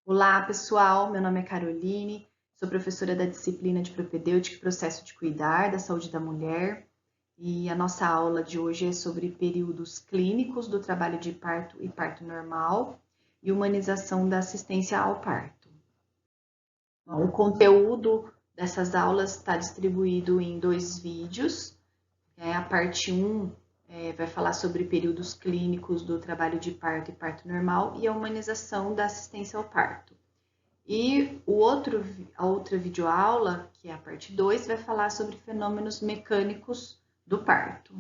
Olá, pessoal. Meu nome é Caroline, sou professora da disciplina de propedêutica e processo de cuidar da saúde da mulher. E a nossa aula de hoje é sobre períodos clínicos do trabalho de parto e parto normal e humanização da assistência ao parto. O conteúdo dessas aulas está distribuído em 2 vídeos. A parte 1 vai falar sobre períodos clínicos do trabalho de parto e parto normal e a humanização da assistência ao parto. E a outra videoaula, que é a parte 2, vai falar sobre fenômenos mecânicos do parto.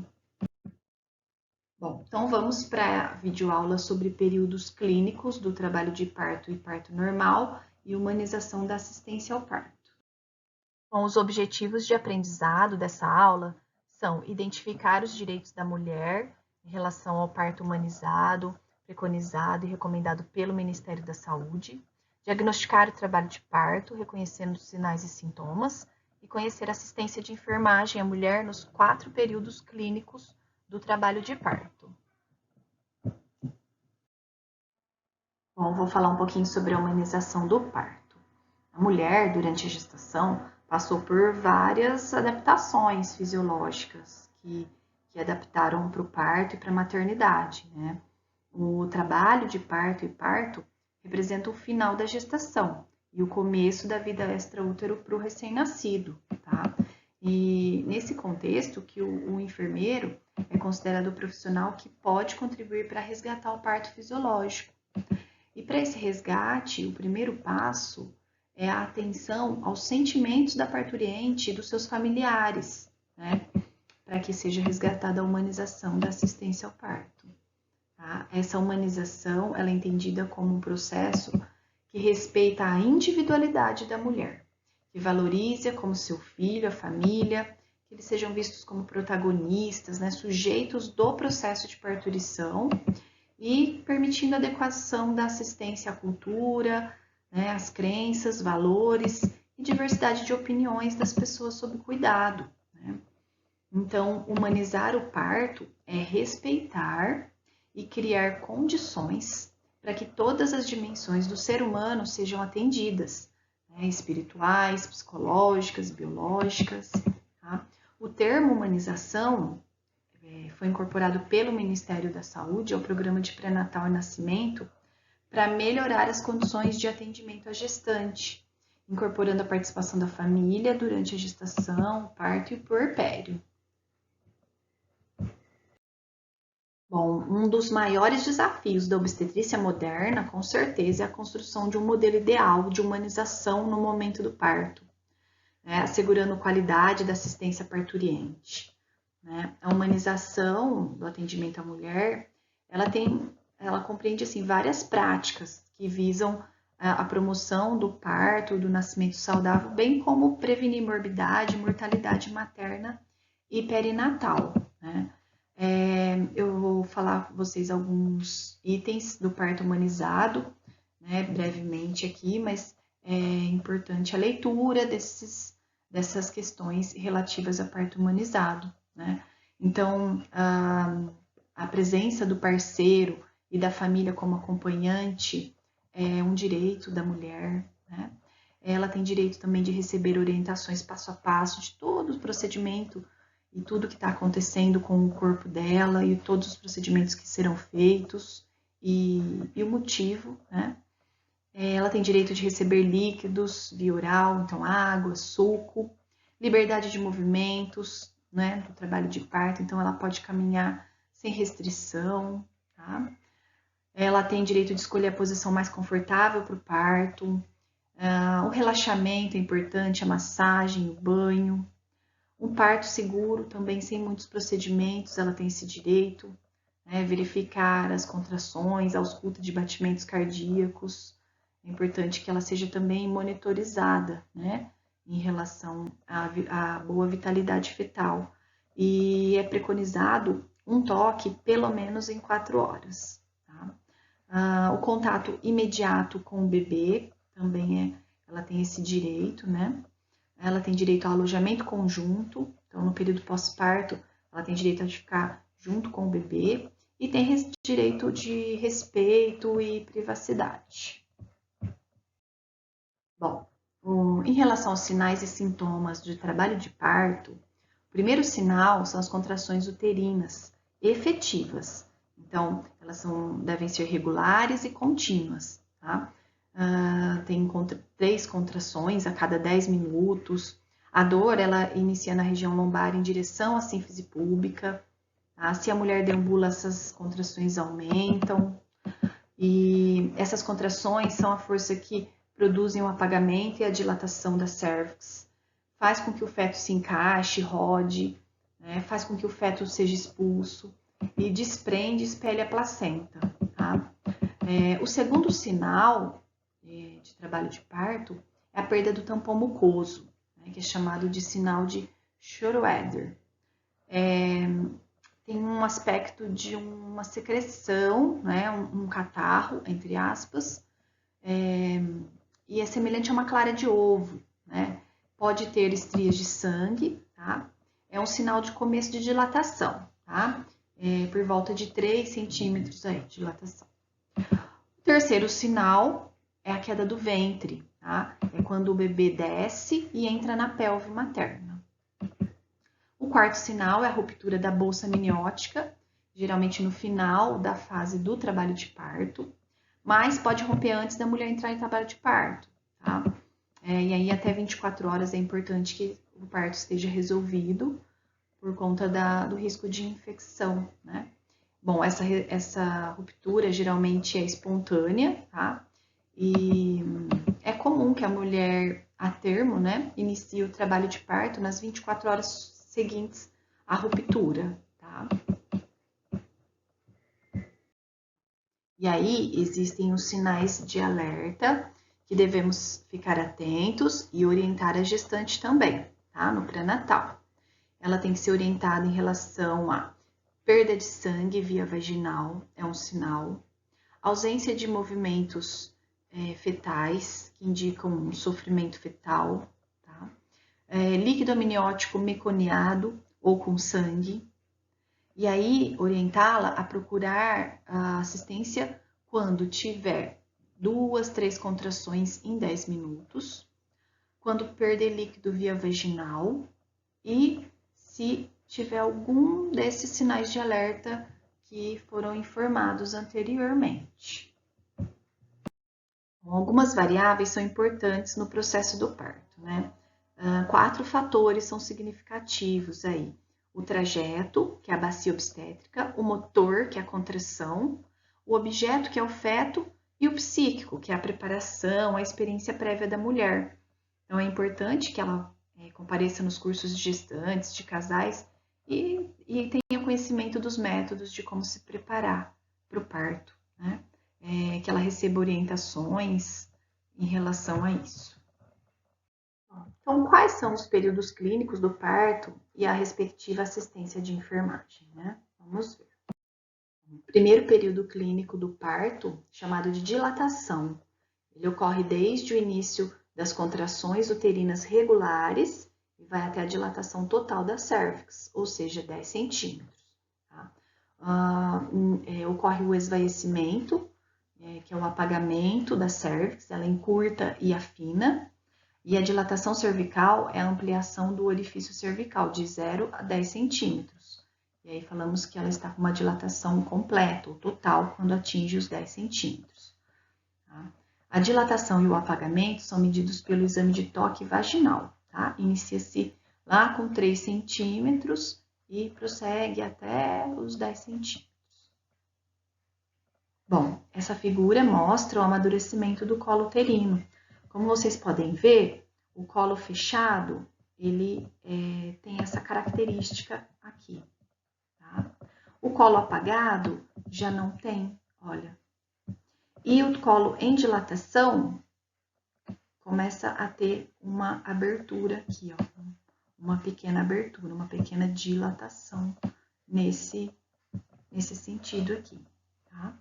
Bom, então vamos para a videoaula sobre períodos clínicos do trabalho de parto e parto normal e humanização da assistência ao parto. Bom, os objetivos de aprendizado dessa aula são identificar os direitos da mulher em relação ao parto humanizado, preconizado e recomendado pelo Ministério da Saúde, diagnosticar o trabalho de parto, reconhecendo os sinais e sintomas, e conhecer a assistência de enfermagem à mulher nos 4 períodos clínicos do trabalho de parto. Bom, vou falar um pouquinho sobre a humanização do parto. A mulher, durante a gestação, passou por várias adaptações fisiológicas que adaptaram para o parto e para a maternidade, né? O trabalho de parto e parto representa o final da gestação e o começo da vida extraútero para o recém-nascido, tá? E nesse contexto que o enfermeiro é considerado o profissional que pode contribuir para resgatar o parto fisiológico. E para esse resgate, o primeiro passo é a atenção aos sentimentos da parturiente e dos seus familiares, né? Para que seja resgatada a humanização da assistência ao parto. Tá? Essa humanização ela é entendida como um processo que respeita a individualidade da mulher, que valoriza como seu filho, a família, que eles sejam vistos como protagonistas, né, sujeitos do processo de parturição e permitindo a adequação da assistência à cultura, né, às crenças, valores e diversidade de opiniões das pessoas sob cuidado. Né? Então, humanizar o parto é respeitar e criar condições para que todas as dimensões do ser humano sejam atendidas, né, espirituais, psicológicas, biológicas. Tá? O termo humanização foi incorporado pelo Ministério da Saúde ao programa de pré-natal e nascimento para melhorar as condições de atendimento à gestante, incorporando a participação da família durante a gestação, o parto e o puerpério. Bom, um dos maiores desafios da obstetrícia moderna, com certeza, é a construção de um modelo ideal de humanização no momento do parto, né, assegurando qualidade da assistência parturiente. Né? A humanização do atendimento à mulher, ela compreende assim, várias práticas que visam a promoção do parto, do nascimento saudável, bem como prevenir morbidade e mortalidade materna e perinatal. Né? Eu vou falar com vocês alguns itens do parto humanizado, né, brevemente aqui, mas é importante a leitura dessas questões relativas a parto humanizado. Né? Então, a presença do parceiro e da família como acompanhante é um direito da mulher. Né? Ela tem direito também de receber orientações passo a passo de todo o procedimento e tudo que está acontecendo com o corpo dela e todos os procedimentos que serão feitos e o motivo, né? Ela tem direito de receber líquidos via oral, então água, suco, liberdade de movimentos, né, do trabalho de parto, então ela pode caminhar sem restrição, tá? Ela tem direito de escolher a posição mais confortável para o parto, o relaxamento é importante, a massagem, o banho, um parto seguro, também sem muitos procedimentos, ela tem esse direito, né, verificar as contrações, a ausculta de batimentos cardíacos. É importante que ela seja também monitorizada, né, em relação à boa vitalidade fetal. E é preconizado um toque pelo menos em 4 horas. Tá? O contato imediato com o bebê também ela tem esse direito, né? Ela tem direito ao alojamento conjunto, então no período pós-parto ela tem direito a ficar junto com o bebê e tem direito de respeito e privacidade. Bom, em relação aos sinais e sintomas de trabalho de parto, o primeiro sinal são as contrações uterinas efetivas. Então, elas devem ser regulares e contínuas, tá? Tem 3 contrações a cada 10 minutos. A dor, ela inicia na região lombar em direção à sínfise púbica. Tá? Se a mulher deambula, essas contrações aumentam. E essas contrações são a força que produzem o apagamento e a dilatação da cervix. Faz com que o feto se encaixe, rode, né? Faz com que o feto seja expulso e desprende e espelhe a placenta. Tá? O segundo sinal de trabalho de parto é a perda do tampão mucoso, né, que é chamado de sinal de Schroeder. Tem um aspecto de uma secreção, né, um catarro, entre aspas, e é semelhante a uma clara de ovo, né? Pode ter estrias de sangue, tá? É um sinal de começo de dilatação, tá? Por volta de 3 centímetros aí, de dilatação. O terceiro sinal é a queda do ventre, tá? É quando o bebê desce e entra na pelve materna. O quarto sinal é a ruptura da bolsa amniótica, geralmente no final da fase do trabalho de parto, mas pode romper antes da mulher entrar em trabalho de parto, tá? E aí até 24 horas é importante que o parto esteja resolvido por conta do risco de infecção, né? Bom, essa ruptura geralmente é espontânea, tá? E é comum que a mulher, a termo, né, inicie o trabalho de parto nas 24 horas seguintes à ruptura, tá? E aí existem os sinais de alerta que devemos ficar atentos e orientar a gestante também, tá? No pré-natal. Ela tem que ser orientada em relação a perda de sangue via vaginal, é um sinal. Ausência de movimentos fetais, que indicam um sofrimento fetal. Tá? Líquido amniótico meconiado ou com sangue. E aí, orientá-la a procurar a assistência quando tiver 2, 3 contrações em 10 minutos, quando perder líquido via vaginal e se tiver algum desses sinais de alerta que foram informados anteriormente. Algumas variáveis são importantes no processo do parto, né? 4 fatores são significativos aí. O trajeto, que é a bacia obstétrica, o motor, que é a contração, o objeto, que é o feto, e o psíquico, que é a preparação, a experiência prévia da mulher. Então, é importante que ela compareça nos cursos de gestantes, de casais, e tenha conhecimento dos métodos de como se preparar para o parto, né? Que ela receba orientações em relação a isso. Então, quais são os períodos clínicos do parto e a respectiva assistência de enfermagem, né? Vamos ver. O primeiro período clínico do parto, chamado de dilatação, ele ocorre desde o início das contrações uterinas regulares e vai até a dilatação total da cervix, ou seja, 10 centímetros. Tá? Ocorre o esvaecimento, que é o apagamento da cervix, ela encurta e afina. E a dilatação cervical é a ampliação do orifício cervical de 0 a 10 centímetros. E aí falamos que ela está com uma dilatação completa, ou total, quando atinge os 10 centímetros. Tá? A dilatação e o apagamento são medidos pelo exame de toque vaginal. Tá? Inicia-se lá com 3 centímetros e prossegue até os 10 centímetros. Bom, essa figura mostra o amadurecimento do colo uterino. Como vocês podem ver, o colo fechado, ele tem essa característica aqui. Tá? O colo apagado já não tem, olha. E o colo em dilatação começa a ter uma abertura aqui, ó. Uma pequena abertura, uma pequena dilatação nesse sentido aqui, tá?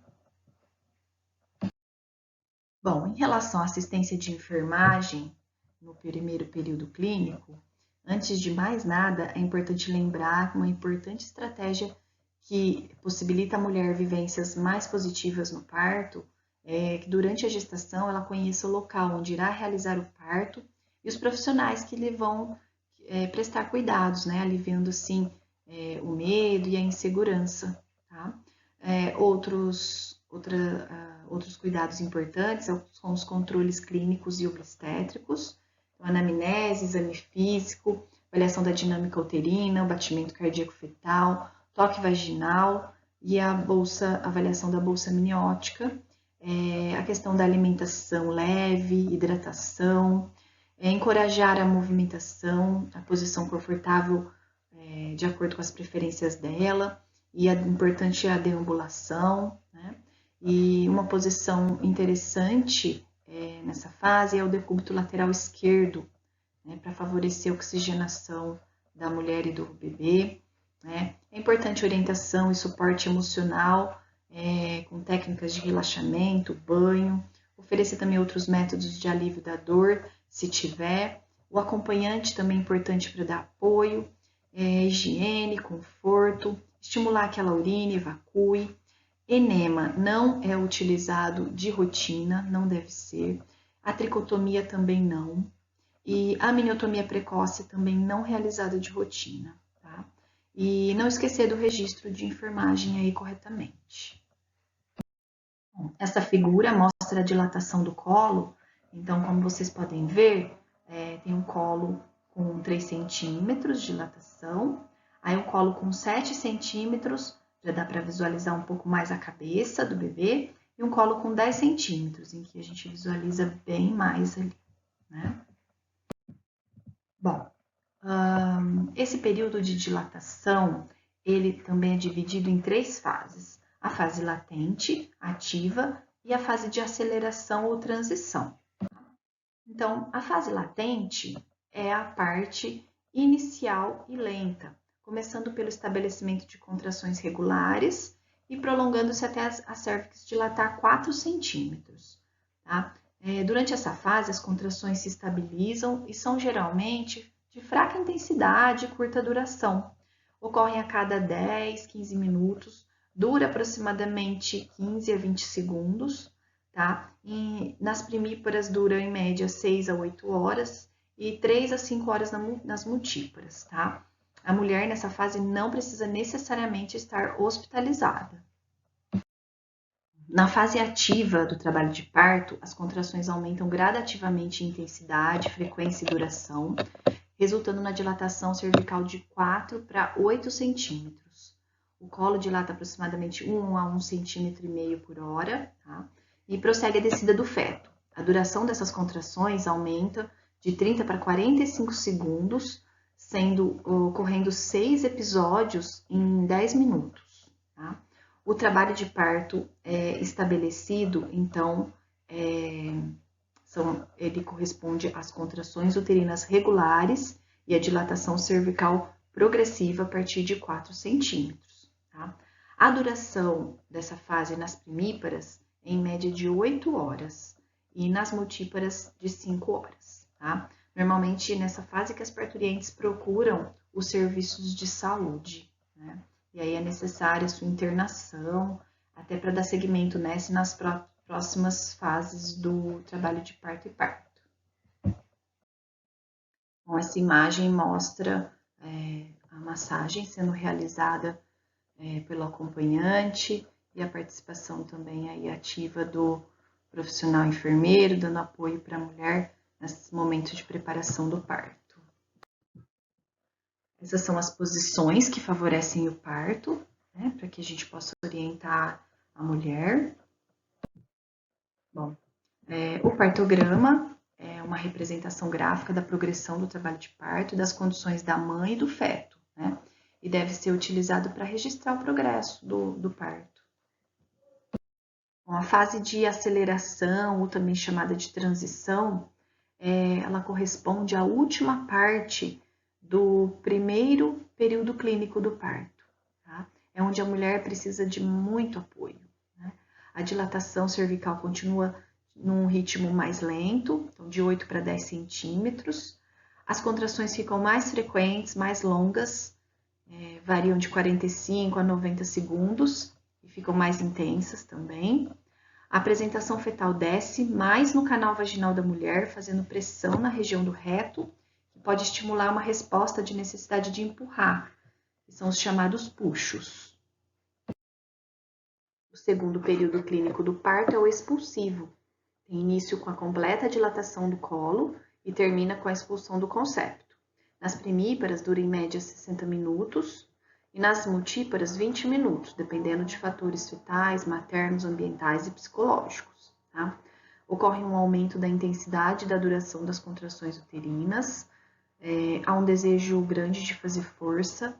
Bom, em relação à assistência de enfermagem no primeiro período clínico, antes de mais nada, é importante lembrar uma importante estratégia que possibilita à mulher vivências mais positivas no parto que durante a gestação ela conheça o local onde irá realizar o parto e os profissionais que lhe vão prestar cuidados, né? Aliviando assim o medo e a insegurança, tá? Outros cuidados importantes são os controles clínicos e obstétricos, então, anamnese, exame físico, avaliação da dinâmica uterina, o batimento cardíaco fetal, toque vaginal e a avaliação da bolsa amniótica, a questão da alimentação leve, hidratação, encorajar a movimentação, a posição confortável de acordo com as preferências dela, e é importante a deambulação, né? E uma posição interessante nessa fase é o decúbito lateral esquerdo, né, para favorecer a oxigenação da mulher e do bebê, né? É importante orientação e suporte emocional, com técnicas de relaxamento, banho, oferecer também outros métodos de alívio da dor, se tiver. O acompanhante também é importante para dar apoio, higiene, conforto, estimular que ela urine, evacue. Enema não é utilizado de rotina, não deve ser. A tricotomia também não. E a amniotomia precoce também não realizada de rotina, tá? E não esquecer do registro de enfermagem aí corretamente. Bom, essa figura mostra a dilatação do colo. Então, como vocês podem ver, tem um colo com 3 centímetros de dilatação, aí um colo com 7 centímetros, já dá para visualizar um pouco mais a cabeça do bebê, e um colo com 10 centímetros, em que a gente visualiza bem mais ali, né? Bom, esse período de dilatação, ele também é dividido em 3 fases. A fase latente, ativa e a fase de aceleração ou transição. Então, a fase latente é a parte inicial e lenta, começando pelo estabelecimento de contrações regulares e prolongando-se até a cérvix dilatar 4 centímetros. Tá? Durante essa fase, as contrações se estabilizam e são geralmente de fraca intensidade e curta duração. Ocorrem a cada 10, 15 minutos, dura aproximadamente 15 a 20 segundos, tá? E nas primíparas duram em média 6 a 8 horas e 3 a 5 horas nas multíparas, tá? A mulher nessa fase não precisa necessariamente estar hospitalizada. Na fase ativa do trabalho de parto, as contrações aumentam gradativamente em intensidade, frequência e duração, resultando na dilatação cervical de 4 para 8 centímetros. O colo dilata aproximadamente 1 a 1,5 cm por hora, tá? E prossegue a descida do feto. A duração dessas contrações aumenta de 30 para 45 segundos, ocorrendo 6 episódios em 10 minutos, tá? O trabalho de parto estabelecido, então, ele corresponde às contrações uterinas regulares e à dilatação cervical progressiva a partir de 4 centímetros. Tá? A duração dessa fase nas primíparas é em média de 8 horas e nas multíparas de 5 horas. Tá? Normalmente nessa fase que as parturientes procuram os serviços de saúde, né? E aí é necessária a sua internação, até para dar seguimento nas próximas fases do trabalho de parto e parto. Bom, essa imagem mostra a massagem sendo realizada pelo acompanhante e a participação também aí ativa do profissional enfermeiro, dando apoio para a mulher nesse momento de preparação do parto. Essas são as posições que favorecem o parto, né, para que a gente possa orientar a mulher. Bom, o partograma é uma representação gráfica da progressão do trabalho de parto e das condições da mãe e do feto, né, e deve ser utilizado para registrar o progresso do parto. Bom, a fase de aceleração, ou também chamada de transição, ela corresponde à última parte do primeiro período clínico do parto, tá? É onde a mulher precisa de muito apoio, né? A dilatação cervical continua num ritmo mais lento, então de 8 para 10 centímetros. As contrações ficam mais frequentes, mais longas, variam de 45 a 90 segundos e ficam mais intensas também. A apresentação fetal desce mais no canal vaginal da mulher, fazendo pressão na região do reto, que pode estimular uma resposta de necessidade de empurrar, que são os chamados puxos. O segundo período clínico do parto é o expulsivo. Tem início com a completa dilatação do colo e termina com a expulsão do concepto. Nas primíparas dura em média 60 minutos e nas multíparas 20 minutos, dependendo de fatores fetais, maternos, ambientais e psicológicos. Tá? Ocorre um aumento da intensidade e da duração das contrações uterinas, há um desejo grande de fazer força,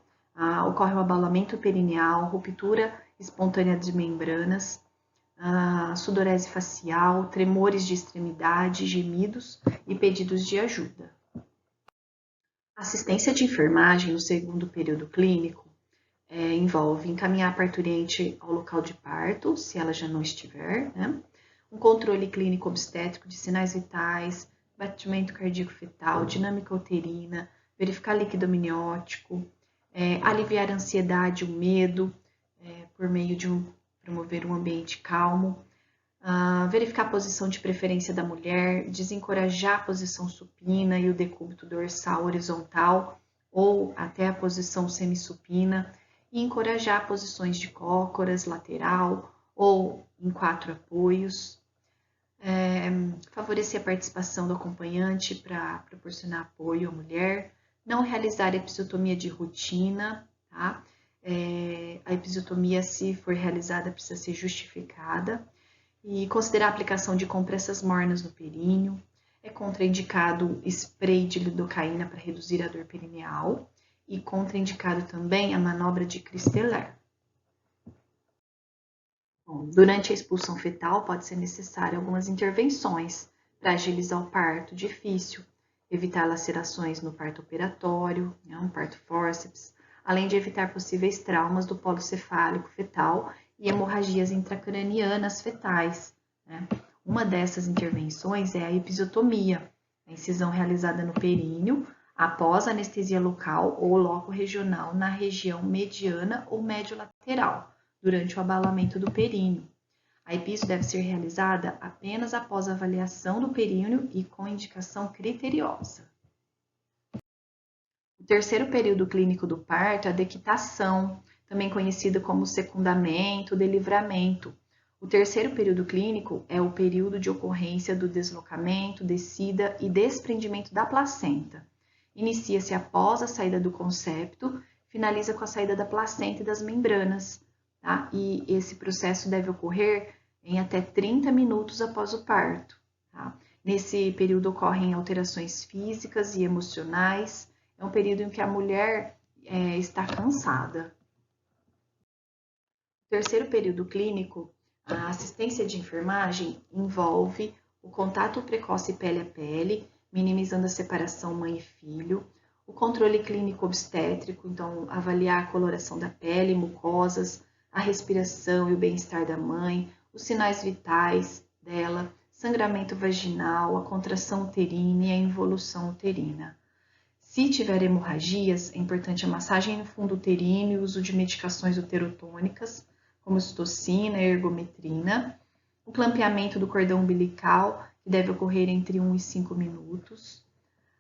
ocorre um abalamento perineal, ruptura espontânea de membranas, sudorese facial, tremores de extremidade, gemidos e pedidos de ajuda. Assistência de enfermagem no segundo período clínico envolve encaminhar a parturiente ao local de parto, se ela já não estiver, né? Um controle clínico obstétrico de sinais vitais, batimento cardíaco fetal, dinâmica uterina, verificar líquido amniótico, aliviar a ansiedade, o medo, por meio de promover um ambiente calmo, verificar a posição de preferência da mulher, desencorajar a posição supina e o decúbito dorsal horizontal ou até a posição semissupina e encorajar posições de cócoras, lateral ou em 4 apoios. Favorecer a participação do acompanhante para proporcionar apoio à mulher, não realizar episiotomia de rotina, tá? A episiotomia, se for realizada, precisa ser justificada, e considerar a aplicação de compressas mornas no períneo. É contraindicado spray de lidocaína para reduzir a dor perineal e contraindicado também a manobra de Christeler. Bom, durante a expulsão fetal pode ser necessário algumas intervenções para agilizar o parto difícil, evitar lacerações no parto operatório, né, um parto fórceps, além de evitar possíveis traumas do polo cefálico fetal e hemorragias intracranianas fetais. Né? Uma dessas intervenções é a episiotomia, a incisão realizada no períneo após anestesia local ou loco-regional na região mediana ou médio-lateral, durante o abalamento do períneo. A episo deve ser realizada apenas após a avaliação do períneo e com indicação criteriosa. O terceiro período clínico do parto é a dequitação, também conhecido como secundamento, delivramento. O terceiro período clínico é o período de ocorrência do deslocamento, descida e desprendimento da placenta. Inicia-se após a saída do concepto, finaliza com a saída da placenta e das membranas. Tá? E esse processo deve ocorrer em até 30 minutos após o parto. Tá? Nesse período ocorrem alterações físicas e emocionais. É um período em que a mulher está cansada. O terceiro período clínico, a assistência de enfermagem envolve o contato precoce pele a pele, minimizando a separação mãe e filho, o controle clínico obstétrico, então avaliar a coloração da pele, mucosas, a respiração e o bem-estar da mãe, os sinais vitais dela, sangramento vaginal, a contração uterina e a involução uterina. Se tiver hemorragias, é importante a massagem no fundo uterino e o uso de medicações uterotônicas, como citocina e ergometrina, o clampeamento do cordão umbilical, que deve ocorrer entre 1 e 5 minutos,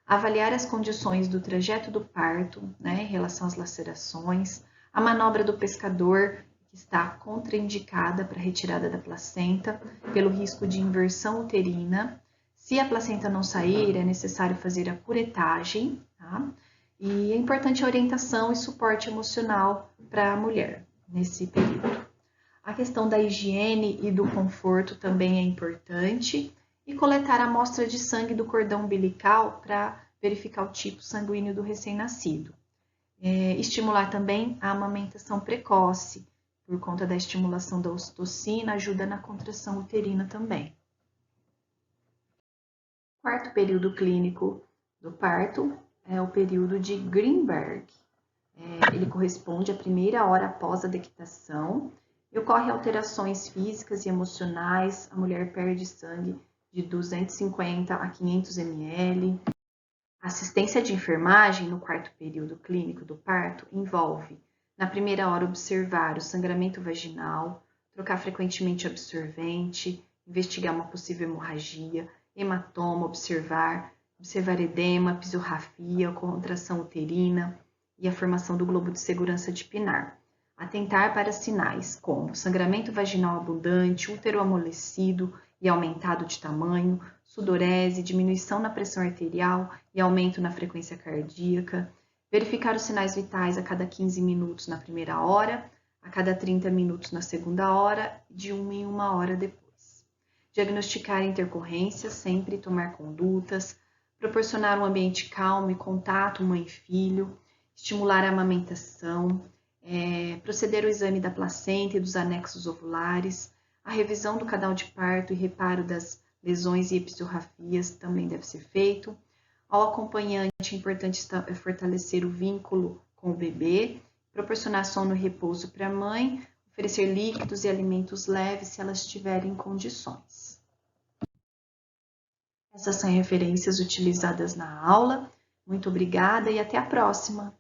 avaliar as condições do trajeto do parto, né, em relação às lacerações, a manobra do pescador, que está contraindicada para a retirada da placenta pelo risco de inversão uterina. Se a placenta não sair, é necessário fazer a curetagem, tá? E é importante a orientação e suporte emocional para a mulher nesse período. A questão da higiene e do conforto também é importante e coletar a amostra de sangue do cordão umbilical para verificar o tipo sanguíneo do recém-nascido. Estimular também a amamentação precoce, por conta da estimulação da ocitocina, ajuda na contração uterina também. O quarto período clínico do parto é o período de Greenberg. Ele corresponde à primeira hora após a dequitação e ocorre alterações físicas e emocionais. A mulher perde sangue de 250 a 500 ml. A assistência de enfermagem no quarto período clínico do parto envolve, na primeira hora, observar o sangramento vaginal, trocar frequentemente absorvente, investigar uma possível hemorragia, hematoma, observar edema, episiografia, contração uterina e a formação do globo de segurança de Pinar. Atentar para sinais como sangramento vaginal abundante, útero amolecido e aumentado de tamanho, sudorese, diminuição na pressão arterial e aumento na frequência cardíaca. Verificar os sinais vitais a cada 15 minutos na primeira hora, a cada 30 minutos na segunda hora e de 1 em 1 hora depois. Diagnosticar intercorrências, sempre tomar condutas, proporcionar um ambiente calmo e contato mãe e filho, estimular a amamentação, proceder ao exame da placenta e dos anexos ovulares, a revisão do canal de parto e reparo das lesões e episiografias também deve ser feito. Ao acompanhante, é importante fortalecer o vínculo com o bebê, proporcionar sono e repouso para a mãe, oferecer líquidos e alimentos leves se elas tiverem condições. Essas são referências utilizadas na aula. Muito obrigada e até a próxima!